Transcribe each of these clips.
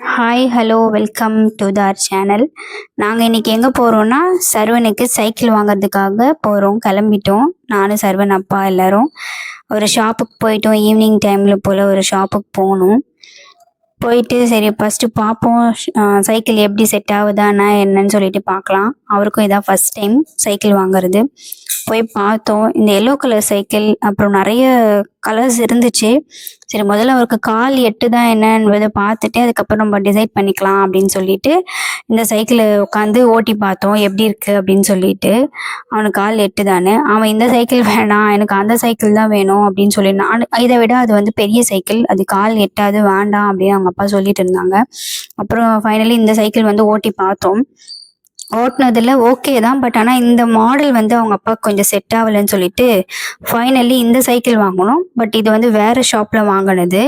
Hi hello welcome to தார் channel. நாங்கள் இன்றைக்கி எங்கே போகிறோன்னா சர்வனுக்கு சைக்கிள் வாங்கிறதுக்காக போகிறோம், கிளம்பிட்டோம். நானும் சர்வன் அப்பா எல்லோரும் ஒரு ஷாப்புக்கு போயிட்டோம். ஈவினிங் டைமில் போல் ஒரு ஷாப்புக்கு போகணும். போயிட்டு சரி ஃபஸ்ட்டு பார்ப்போம் சைக்கிள் எப்படி செட் ஆகுதானா என்னன்னு சொல்லிட்டு பார்க்கலாம். அவருக்கும் இதான் ஃபஸ்ட் டைம் சைக்கிள் வாங்குறது. போய் பார்த்தோம். இந்த எல்லோ கலர் சைக்கிள் அப்புறம் நிறைய கலர்ஸ் இருந்துச்சு. சரி முதல்ல அவருக்கு கால் எட்டுதா என்னன்றதை பார்த்துட்டு அதுக்கப்புறம் நம்ம டிசைட் பண்ணிக்கலாம் அப்படின்னு சொல்லிட்டு இந்த சைக்கிளை உட்காந்து ஓட்டி பார்த்தோம் எப்படி இருக்குது அப்படின்னு சொல்லிட்டு. அவனுக்கு கால் எட்டுதானே, அவன் இந்த சைக்கிள் வேணாம் எனக்கு அந்த சைக்கிள் தான் வேணும் அப்படின்னு சொல்லியிருந்தான். இதை விட அது வந்து பெரிய சைக்கிள், அது கால் எட்டாது வேண்டாம் அப்படின்னு அவங்க அப்பா சொல்லிட்டு இருந்தாங்க. அப்புறம் ஃபைனலி இந்த சைக்கிள் வந்து ஓட்டி பார்த்தோம். ஓட்டினதில் ஓகே தான், பட் ஆனால் இந்த மாடல் வந்து அவங்க அப்பாவுக்கு கொஞ்சம் செட் ஆகலைன்னு சொல்லிட்டு ஃபைனலி இந்த சைக்கிள் வாங்கணும். பட் இது வந்து வேறு ஷாப்பில் வாங்கினது.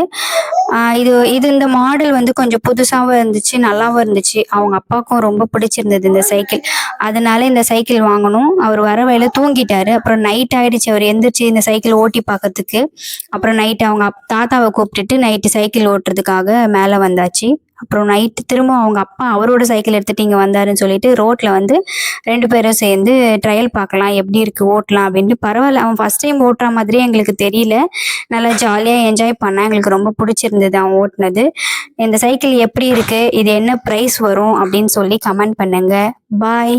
இது இந்த மாடல் வந்து கொஞ்சம் புதுசாகவும் இருந்துச்சு, நல்லாவும் இருந்துச்சு. அவங்க அப்பாவுக்கும் ரொம்ப பிடிச்சிருந்தது இந்த சைக்கிள். அதனால இந்த சைக்கிள் வாங்கணும். அவர் வர வழியில் தூங்கிட்டாரு. அப்புறம் நைட் ஆகிடுச்சு, அவர் எந்திரிச்சு இந்த சைக்கிள் ஓட்டி பார்க்கறதுக்கு. அப்புறம் நைட்டு அவங்க தாத்தாவை கூப்பிட்டுட்டு நைட்டு சைக்கிள் ஓட்டுறதுக்காக மேலே வந்தாச்சு. அப்புறம் நைட்டு திரும்ப அவங்க அப்பா அவரோட சைக்கிள் எடுத்துகிட்டு இங்கே வந்தாருன்னு சொல்லிட்டு ரோட்டில் வந்து 2 பேரும் சேர்ந்து ட்ரையல் பார்க்கலாம் எப்படி இருக்குது ஓட்டலாம் அப்படின்ட்டு. பரவாயில்ல, அவன் ஃபஸ்ட் டைம் ஓட்டுற மாதிரியே எங்களுக்கு தெரியல. நல்லா ஜாலியாக என்ஜாய் பண்ணான். எங்களுக்கு ரொம்ப பிடிச்சிருந்தது அவன் ஓட்டுனது. இந்த சைக்கிள் எப்படி இருக்குது, இது என்ன ப்ரைஸ் வரும் அப்படின்னு சொல்லி கமெண்ட் பண்ணுங்கள். பாய்.